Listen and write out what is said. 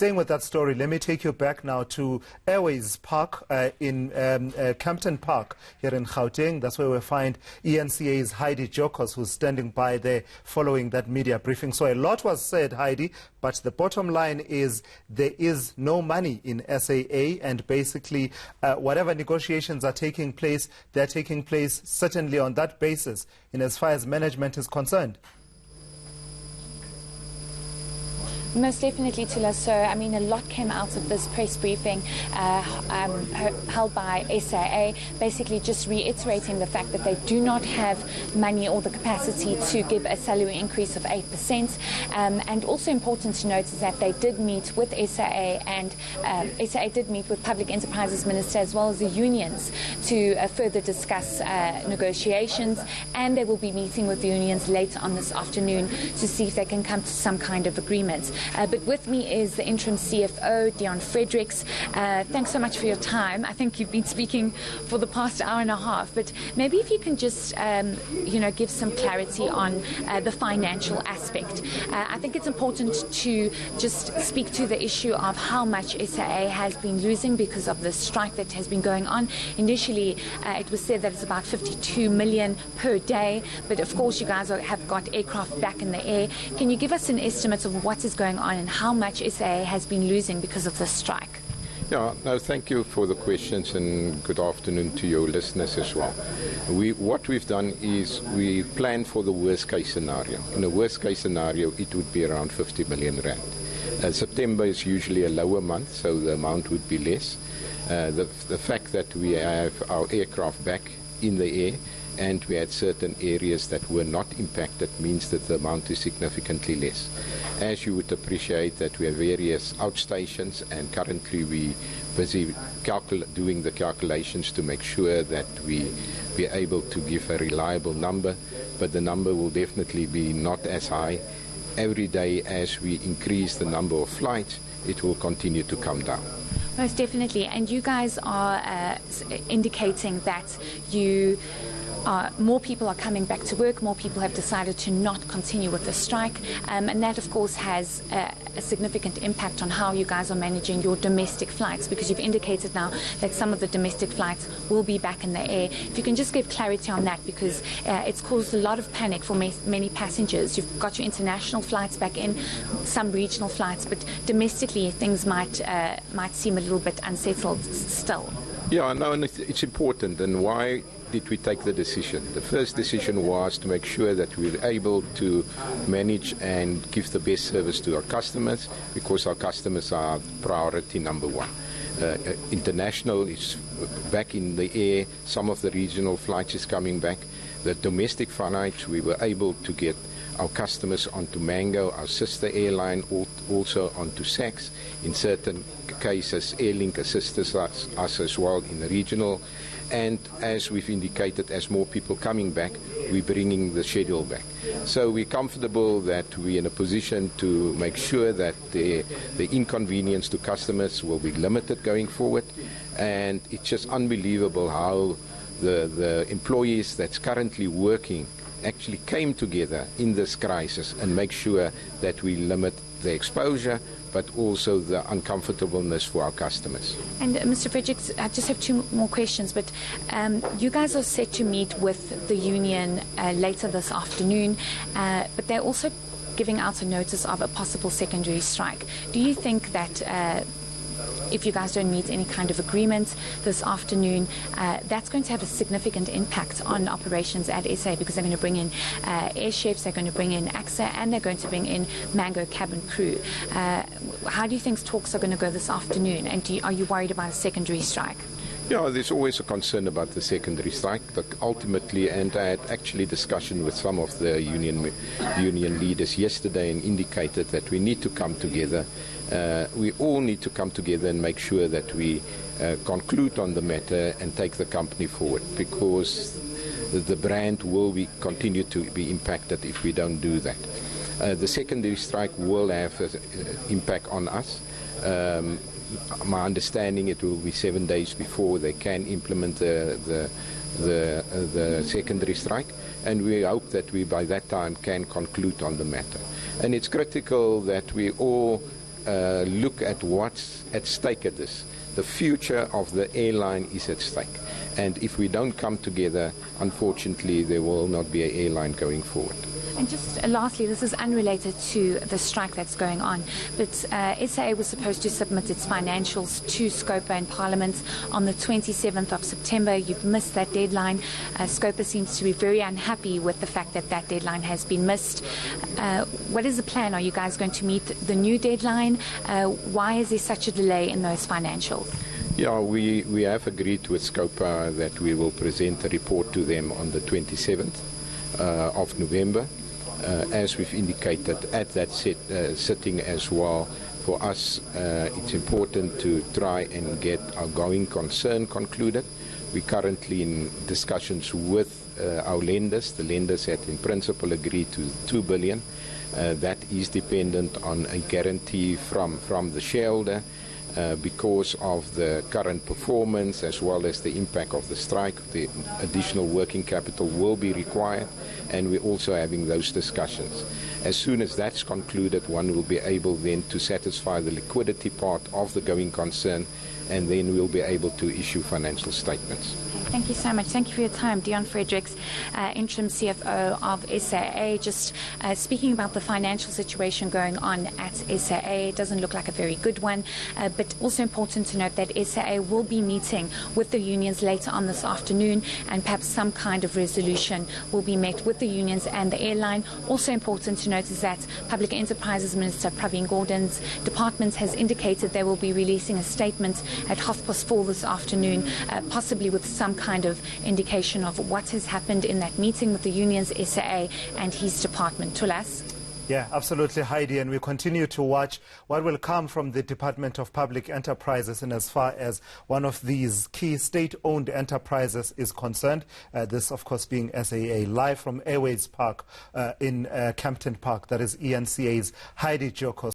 Staying with that story, let me take you back now to Airways Park in Campton Park here in Gauteng. That's where we find eNCA's Heidi Giokos, who's standing by there following that media briefing. So a lot was said, Heidi, but the bottom line is there is no money in SAA, and basically whatever negotiations are taking place, they're taking place certainly on that basis in as far as management is concerned. Most definitely, Tula. So, I mean, a lot came out of this press briefing held by SAA, basically just reiterating the fact that they do not have money or the capacity to give a salary increase of 8%. And also important to note is that they did meet with SAA, and SAA did meet with Public Enterprises Minister as well as the unions to further discuss negotiations, and they will be meeting with the unions later on this afternoon to see if they can come to some kind of agreement. But with me is the interim CFO, Dion Fredericks. Thanks so much for your time. I think you've been speaking for the past hour and a half, but maybe if you can just, give some clarity on the financial aspect. I think it's important to just speak to the issue of how much SAA has been losing because of the strike that has been going on. Initially, it was said that it's about 52 million per day, but of course you guys have got aircraft back in the air. Can you give us an estimate of what is going on and how much SAA has been losing because of the strike? Yeah, no, thank you for the questions, and good afternoon to your listeners as well. What we've done is we planned for the worst case scenario. In a worst case scenario, it would be around 50 million rand. September is usually a lower month, so the amount would be less. The fact that we have our aircraft back in the air and we had certain areas that were not impacted means that the amount is significantly less. As you would appreciate that we have various outstations, and currently we busy doing the calculations to make sure that we be able to give a reliable number, but the number will definitely be not as high. Every day as we increase the number of flights, it will continue to come down. Most definitely, and you guys are indicating that more people are coming back to work, more people have decided to not continue with the strike, and that of course has a significant impact on how you guys are managing your domestic flights, because you've indicated now that some of the domestic flights will be back in the air. If you can just give clarity on that, because it's caused a lot of panic for many passengers. You've got your international flights back in, some regional flights, but domestically things might seem a little bit unsettled still. Yeah, no, and it's important. And why did we take the decision? The first decision was to make sure that we were able to manage and give the best service to our customers, because our customers are priority number one. International is back in the air. Some of the regional flights is coming back. The domestic flights, we were able to get our customers onto Mango, our sister airline, also onto SAX. In certain cases, Airlink assisted us as well in the regional. And as we've indicated, as more people coming back, we're bringing the schedule back. So we're comfortable that we're in a position to make sure that the inconvenience to customers will be limited going forward. And it's just unbelievable how the employees that's currently working actually came together in this crisis and make sure that we limit the exposure, but also the uncomfortableness for our customers. And Mr. Fredericks, I just have two more questions, but you guys are set to meet with the union later this afternoon, but they're also giving out a notice of a possible secondary strike. Do you think that if you guys don't meet any kind of agreement this afternoon, that's going to have a significant impact on operations at SA, because they're going to bring in air chefs, they're going to bring in AXA, and they're going to bring in Mango cabin crew. How do you think talks are going to go this afternoon, and are you worried about a secondary strike? Yeah, there's always a concern about the secondary strike. But ultimately, and I had actually discussion with some of the union leaders yesterday and indicated that we need to come together. We all need to come together and make sure that we conclude on the matter and take the company forward, because the brand will continue to be impacted if we don't do that. The secondary strike will have an impact on us. My understanding, it will be 7 days before they can implement the secondary strike, and we hope that we by that time can conclude on the matter. And it's critical that we all look at what's at stake at this. The future of the airline is at stake. And if we don't come together, unfortunately, there will not be an airline going forward. And just lastly, this is unrelated to the strike that's going on, but SAA was supposed to submit its financials to SCOPA in Parliament on the 27th of September. You've missed that deadline. SCOPA seems to be very unhappy with the fact that that deadline has been missed. What is the plan? Are you guys going to meet the new deadline? Why is there such a delay in those financials? Yeah, we have agreed with SCOPA that we will present a report to them on the 27th of November. As we've indicated at that sitting as well, for us it's important to try and get our going concern concluded. We're currently in discussions with our lenders. The lenders had in principle agreed to 2 billion. That is dependent on a guarantee from the shareholder. Because of the current performance as well as the impact of the strike, the additional working capital will be required, and we're also having those discussions. As soon as that's concluded, one will be able then to satisfy the liquidity part of the going concern, and then we'll be able to issue financial statements. Thank you so much. Thank you for your time. Dion Fredericks, interim CFO of SAA. Just speaking about the financial situation going on at SAA, it doesn't look like a very good one, but also important to note that SAA will be meeting with the unions later on this afternoon, and perhaps some kind of resolution will be met with the unions and the airline. Also important to note is that Public Enterprises Minister Pravin Gordhan's department has indicated they will be releasing a statement at 4:30 this afternoon, possibly with some kind of indication of what has happened in that meeting with the unions, SAA and his department. Tulas? Yeah, absolutely, Heidi, and we continue to watch what will come from the Department of Public Enterprises in as far as one of these key state-owned enterprises is concerned. This, of course, being SAA. Live from Airways Park in Campton Park, that is eNCA's Heidi Giokos.